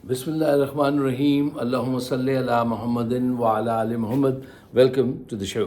Bismillahirrahmanirrahim. Allahumma salli ala Muhammadin wa ala ali Muhammad. Welcome to the show.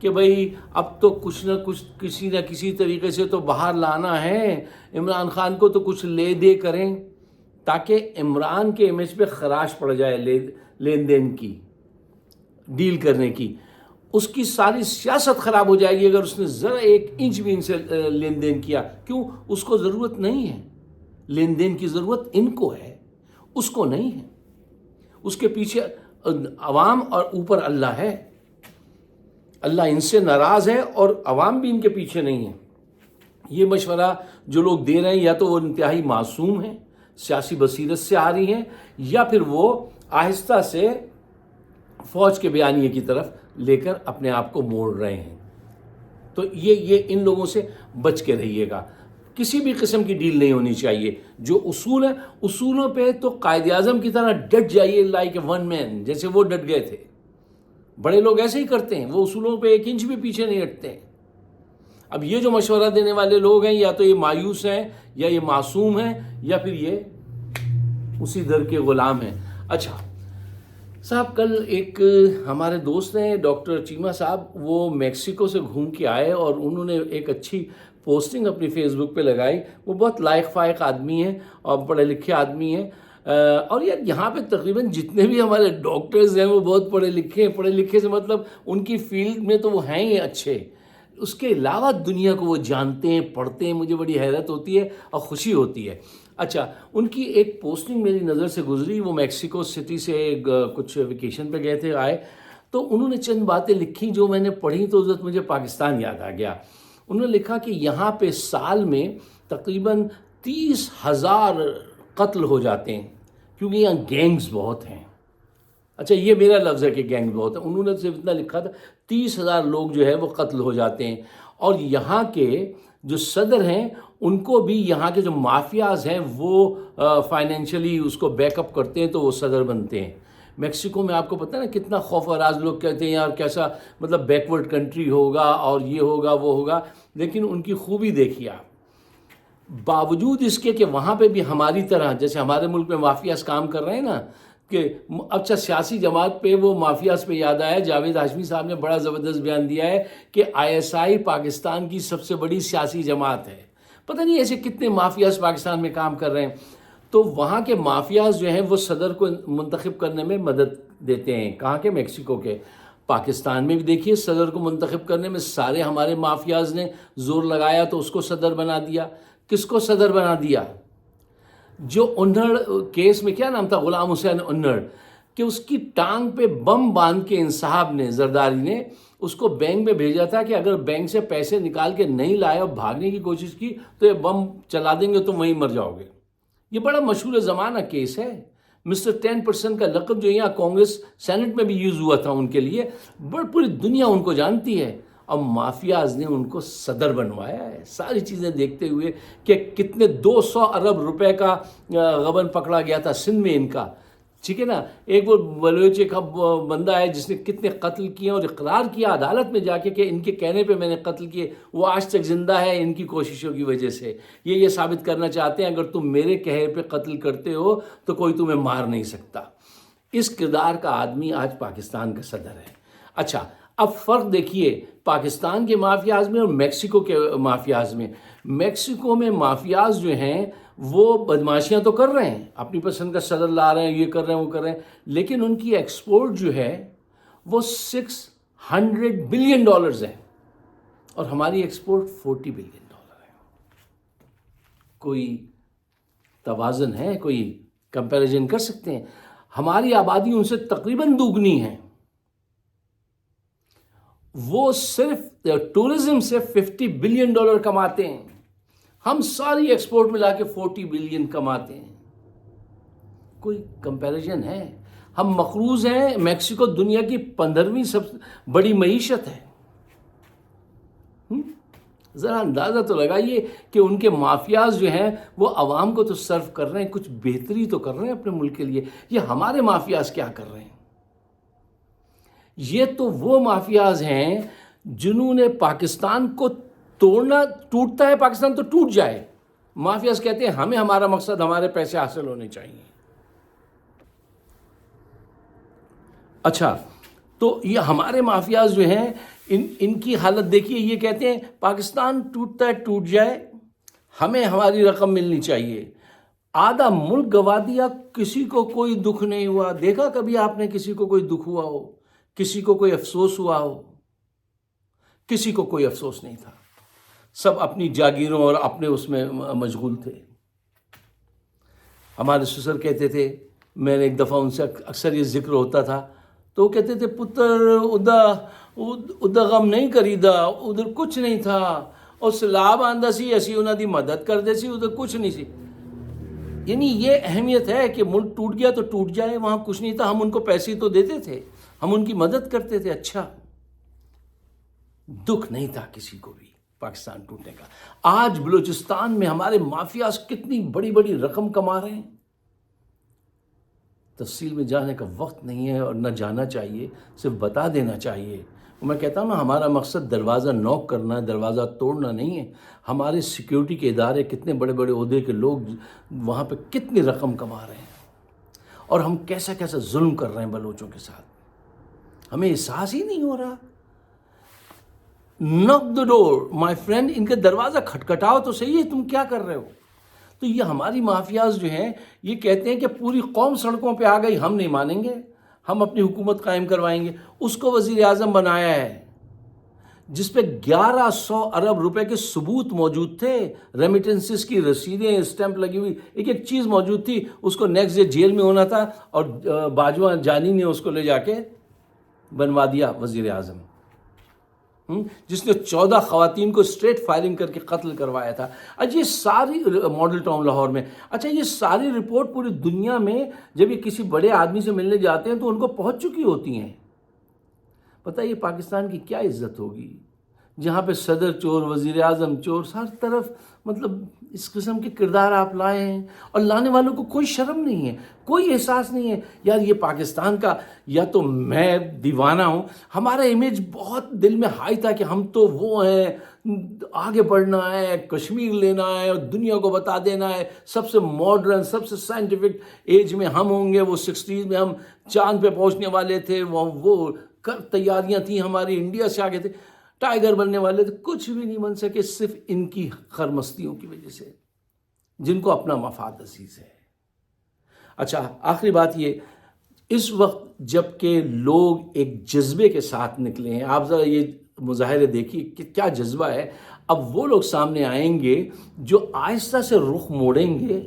کہ بھئی اب تو کچھ نہ کچھ کسی نہ کسی طریقے سے تو باہر لانا ہے، عمران خان کو تو کچھ لے دے کریں تاکہ عمران کے امیج پہ خراش پڑ جائے لین دین کی، ڈیل کرنے کی۔ اس کی ساری سیاست خراب ہو جائے گی اگر اس نے ذرا ایک انچ بھی ان سے لین دین کیا۔ کیوں؟ اس کو ضرورت نہیں ہے، لین دین کی ضرورت ان کو ہے، اس کو نہیں ہے۔ اس کے پیچھے عوام اور اوپر اللہ ہے، اللہ ان سے ناراض ہے اور عوام بھی ان کے پیچھے نہیں ہے۔ یہ مشورہ جو لوگ دے رہے ہیں یا تو وہ انتہائی معصوم ہیں، سیاسی بصیرت سے آ رہی ہیں، یا پھر وہ آہستہ سے فوج کے بیانیے کی طرف لے کر اپنے آپ کو موڑ رہے ہیں۔ تو یہ ان لوگوں سے بچ کے رہیے گا، کسی بھی قسم کی ڈیل نہیں ہونی چاہیے۔ جو اصول ہیں، اصولوں پہ تو قائد اعظم کی طرح ڈٹ جائیے، لائک اے ون مین، جیسے وہ ڈٹ گئے تھے۔ بڑے لوگ ایسے ہی کرتے ہیں، وہ اصولوں پہ ایک انچ بھی پیچھے نہیں ہٹتے۔ اب یہ جو مشورہ دینے والے لوگ ہیں، یا تو یہ مایوس ہیں، یا یہ معصوم ہیں، یا پھر یہ اسی در کے غلام ہیں۔ اچھا صاحب، کل ایک ہمارے دوست ہیں ڈاکٹر چیمہ صاحب، وہ میکسیکو سے گھوم کے آئے اور انہوں نے ایک اچھی پوسٹنگ اپنی فیس بک پہ لگائی۔ وہ بہت لائق فائق آدمی ہیں اور پڑھے لکھے آدمی ہیں، اور یہاں پہ تقریباً جتنے بھی ہمارے ڈاکٹرز ہیں وہ بہت پڑھے لکھے ہیں۔ پڑھے لکھے سے مطلب ان کی فیلڈ میں تو وہ ہیں ہی اچھے، اس کے علاوہ دنیا کو وہ جانتے ہیں، پڑھتے ہیں۔ مجھے بڑی حیرت ہوتی ہے اور خوشی ہوتی ہے۔ اچھا، ان کی ایک پوسٹنگ میری نظر سے گزری، وہ میکسیکو سٹی سے کچھ ویکیشن پہ گئے تھے، آئے تو انہوں نے چند باتیں لکھی جو میں نے پڑھی تو ضرورت مجھے پاکستان یاد آ گیا۔ انہوں نے لکھا کہ یہاں پہ سال میں تقریباً 30,000 قتل ہو جاتے ہیں کیونکہ یہاں گینگز بہت ہیں۔ اچھا، یہ میرا لفظ ہے کہ گینگ بہت ہیں، انہوں نے صرف اتنا لکھا تھا 30,000 لوگ جو ہے وہ قتل ہو جاتے ہیں، اور یہاں کے جو صدر ہیں ان کو بھی یہاں کے جو مافیاز ہیں وہ فائنینشلی اس کو بیک اپ کرتے ہیں تو وہ صدر بنتے ہیں۔ میکسیکو میں آپ کو پتہ ہے نا کتنا خوف و راز، لوگ کہتے ہیں یار کیسا مطلب بیکورڈ کنٹری ہوگا اور یہ ہوگا وہ ہوگا، لیکن ان کی خوبی دیکھیے آپ، باوجود اس کے کہ وہاں پہ بھی ہماری طرح جیسے ہمارے ملک میں مافیاز کام کر رہے ہیں نا، کہ اچھا سیاسی جماعت پہ وہ مافیاز پہ یاد آیا، جاوید ہاشمی صاحب نے بڑا زبردست بیان دیا ہے کہ ISI پاکستان کی سب سے بڑی سیاسی جماعت ہے۔ پتہ نہیں ایسے کتنے مافیاز پاکستان میں کام کر رہے ہیں۔ تو وہاں کے مافیاز جو ہیں وہ صدر کو منتخب کرنے میں مدد دیتے ہیں، کہاں کے؟ میکسیکو کے۔ پاکستان میں بھی دیکھیے صدر کو منتخب کرنے میں سارے ہمارے مافیاز نے زور لگایا تو اس کو صدر بنا دیا۔ کس کو صدر بنا دیا؟ جو انڑ کیس میں کیا نام تھا، غلام حسین انڑ، کہ اس کی ٹانگ پہ بم باندھ کے ان صاحب نے، زرداری نے اس کو بینک میں بھیجا تھا کہ اگر بینک سے پیسے نکال کے نہیں لائے اور بھاگنے کی کوشش کی تو یہ بم چلا دیں گے تو وہیں مر جاؤ گے۔ یہ بڑا مشہور زمانہ کیس ہے۔ مسٹر 10% کا لقب جو یہاں کانگریس سینٹ میں بھی یوز ہوا تھا ان کے لیے، پوری دنیا ان کو جانتی ہے، اور مافیاز نے ان کو صدر بنوایا ہے، ساری چیزیں دیکھتے ہوئے کہ کتنے 200 ارب روپے کا غبن پکڑا گیا تھا سندھ میں ان کا، ٹھیک ہے نا۔ ایک وہ بلوچ کا بندہ ہے جس نے کتنے قتل کیے اور اقرار کیا عدالت میں جا کے کہ ان کے کہنے پہ میں نے قتل کیے، وہ آج تک زندہ ہے ان کی کوششوں کی وجہ سے۔ یہ ثابت کرنا چاہتے ہیں اگر تم میرے کہے پہ قتل کرتے ہو تو کوئی تمہیں مار نہیں سکتا۔ اس کردار کا آدمی آج پاکستان کا صدر ہے۔ اچھا، اب فرق دیکھیے پاکستان کے مافیاز میں اور میکسیکو کے مافیاز میں۔ میکسیکو میں مافیاز جو ہیں وہ بدماشیاں تو کر رہے ہیں، اپنی پسند کا صدر لا رہے ہیں، یہ کر رہے ہیں وہ کر رہے ہیں، لیکن ان کی ایکسپورٹ جو ہے وہ $600 بلین ہے اور ہماری ایکسپورٹ $40 بلین ہے۔ کوئی توازن ہے؟ کوئی کمپیریزن کر سکتے ہیں؟ ہماری آبادی ان سے تقریباً دوگنی ہے، وہ صرف ٹورزم سے $50 بلین کماتے ہیں، ہم ساری ایکسپورٹ ملا کے $40 بلین کماتے ہیں۔ کوئی کمپیریزن ہے؟ ہم مقروض ہیں، میکسیکو دنیا کی 15ویں سب بڑی معیشت ہے۔ ذرا اندازہ تو لگائیے کہ ان کے مافیاز جو ہیں وہ عوام کو تو سرو کر رہے ہیں، کچھ بہتری تو کر رہے ہیں اپنے ملک کے لیے۔ یہ ہمارے مافیاز کیا کر رہے ہیں؟ یہ تو وہ مافیاز ہیں جنہوں نے پاکستان کو توڑنا، ٹوٹتا ہے پاکستان تو ٹوٹ جائے، مافیاز کہتے ہیں ہمیں ہمارا مقصد ہمارے پیسے حاصل ہونے چاہیے۔ اچھا، تو یہ ہمارے مافیاز جو ہیں ان کی حالت دیکھیے، یہ کہتے ہیں پاکستان ٹوٹتا ہے ٹوٹ جائے، ہمیں ہماری رقم ملنی چاہیے، آدھا ملک گوا دیا، کسی کو کوئی دکھ نہیں ہوا۔ دیکھا کبھی آپ نے کسی کو کوئی دکھ ہوا ہو، کسی کو کوئی افسوس ہوا ہو؟ کسی کو کوئی افسوس نہیں تھا، سب اپنی جاگیروں اور اپنے اس میں مشغول تھے۔ ہمارے سسر کہتے تھے، میں نے ایک دفعہ ان سے اکثر یہ ذکر ہوتا تھا، تو وہ کہتے تھے پتر ادھر غم نہیں کریدا، ادھر کچھ نہیں تھا، اور سیلاب آندا سی اسی انہاں دی مدد کردے سی، ادھر کچھ نہیں سی۔ یعنی یہ اہمیت ہے کہ ملک ٹوٹ گیا تو ٹوٹ جائے، وہاں کچھ نہیں تھا، ہم ان کو پیسے تو دیتے تھے، ہم ان کی مدد کرتے تھے۔ اچھا، دکھ نہیں تھا کسی کو بھی پاکستان ٹوٹنے کا۔ آج بلوچستان میں ہمارے مافیاز کتنی بڑی بڑی رقم کما رہے ہیں، تفصیل میں جانے کا وقت نہیں ہے اور نہ جانا چاہیے، صرف بتا دینا چاہیے۔ میں کہتا ہوں نا، ہمارا مقصد دروازہ نوک کرنا ہے، دروازہ توڑنا نہیں ہے۔ ہمارے سیکیورٹی کے ادارے، کتنے بڑے بڑے عہدے کے لوگ وہاں پہ کتنی رقم کما رہے ہیں، اور ہم کیسا کیسا ظلم کر رہے ہیں بلوچوں کے ساتھ، ہمیں احساس ہی نہیں ہو رہا۔ knock the door my friend، ان کے دروازہ کھٹکھٹاؤ تو صحیح ہے، تم کیا کر رہے ہو؟ تو یہ ہماری مافیاز جو ہیں یہ کہتے ہیں کہ پوری قوم سڑکوں پہ آ گئی، ہم نہیں مانیں گے، ہم اپنی حکومت قائم کروائیں گے۔ اس کو وزیر اعظم بنایا ہے جس پہ 1100 ارب روپے کے ثبوت موجود تھے، ریمیٹنسز کی رسیدیں، اسٹیمپ لگی ہوئی، ایک ایک چیز موجود تھی۔ اس کو نیکسٹ ڈے جیل میں ہونا تھا، اور باجوہ جانی نے اس کو لے جا کے بنوا دیا وزیر اعظم، جس نے 14 خواتین کو اسٹریٹ فائرنگ کر کے قتل کروایا تھا۔ اچھا، یہ ساری ماڈل ٹاؤن لاہور میں، اچھا یہ ساری رپورٹ پوری دنیا میں جب یہ کسی بڑے آدمی سے ملنے جاتے ہیں تو ان کو پہنچ چکی ہوتی ہیں۔ پتہ یہ پاکستان کی کیا عزت ہوگی جہاں پہ صدر چور، وزیر اعظم چور، ہر طرف مطلب اس قسم کے کردار آپ لائے ہیں، اور لانے والوں کو کوئی شرم نہیں ہے، کوئی احساس نہیں ہے۔ یار یہ پاکستان کا، یا تو میں دیوانہ ہوں، ہمارا امیج بہت دل میں ہائی تھا کہ ہم تو وہ ہیں، آگے بڑھنا ہے، کشمیر لینا ہے اور دنیا کو بتا دینا ہے، سب سے ماڈرن، سب سے سائنٹیفک ایج میں ہم ہوں گے۔ وہ 60s میں ہم چاند پہ پہنچنے والے تھے، وہ تیاریاں تھیں ہماری، انڈیا سے آگے تھے، ٹائیگر بننے والے تھے، کچھ بھی نہیں بن سکے، صرف ان کی خرمستیوں کی وجہ سے، جن کو اپنا مفاد عزیز ہے۔ اچھا، آخری بات یہ، اس وقت جب کہ لوگ ایک جذبے کے ساتھ نکلے ہیں، آپ ذرا یہ مظاہرے دیکھیے کہ کیا جذبہ ہے۔ اب وہ لوگ سامنے آئیں گے جو آہستہ سے رخ موڑیں گے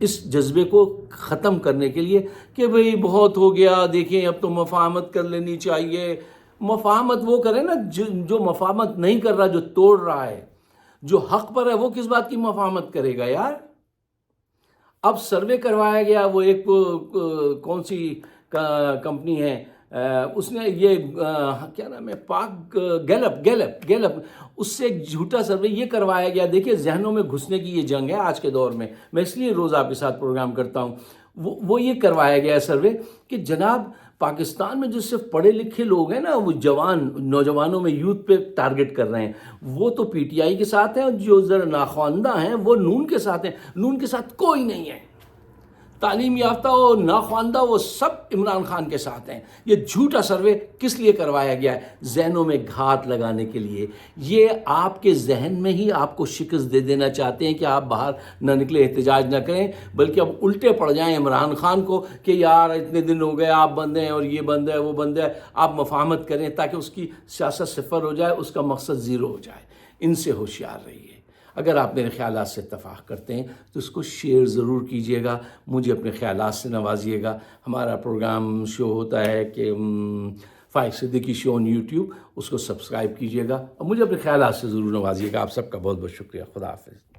اس جذبے کو ختم کرنے کے لیے کہ بھئی بہت ہو گیا، دیکھیں اب تو مفاہمت کر لینی چاہیے۔ مفاہمت وہ کرے نا جو مفاہمت نہیں کر رہا، جو توڑ رہا ہے، جو حق پر ہے، وہ کس بات کی مفاہمت کرے گا یار؟ اب سروے کروایا گیا، وہ ایک کون سی کمپنی ہے، اس نے یہ کیا نام ہے، پاک گیلپ، اس سے ایک جھوٹا سروے یہ کروایا گیا۔ دیکھیں ذہنوں میں گھسنے کی یہ جنگ ہے آج کے دور میں اس لیے روز آپ کے ساتھ پروگرام کرتا ہوں۔ وہ یہ کروایا گیا ہے سروے کہ جناب پاکستان میں جو صرف پڑھے لکھے لوگ ہیں نا، وہ نوجوانوں میں یوتھ پہ ٹارگٹ کر رہے ہیں، وہ تو پی ٹی آئی کے ساتھ ہیں، اور جو ذرا ناخواندہ ہیں وہ نون کے ساتھ ہیں۔ نون کے ساتھ کوئی نہیں ہے، تعلیم یافتہ ہو ناخواندہ وہ سب عمران خان کے ساتھ ہیں۔ یہ جھوٹا سروے کس لیے کروایا گیا ہے؟ ذہنوں میں گھات لگانے کے لیے۔ یہ آپ کے ذہن میں ہی آپ کو شکست دے دینا چاہتے ہیں کہ آپ باہر نہ نکلے، احتجاج نہ کریں، بلکہ اب الٹے پڑ جائیں عمران خان کو کہ یار اتنے دن ہو گئے، آپ بند ہیں اور یہ بند ہے وہ بند ہے، آپ مفاہمت کریں تاکہ اس کی سیاست صفر ہو جائے، اس کا مقصد زیرو ہو جائے۔ ان سے ہوشیار رہیے۔ اگر آپ میرے خیالات سے اتفاق کرتے ہیں تو اس کو شیئر ضرور کیجیے گا، مجھے اپنے خیالات سے نوازیے گا۔ ہمارا پروگرام شو ہوتا ہے کہ فائق صدیقی شو آن یوٹیوب، اس کو سبسکرائب کیجیے گا اور مجھے اپنے خیالات سے ضرور نوازیے گا۔ آپ سب کا بہت بہت شکریہ۔ خدا حافظ۔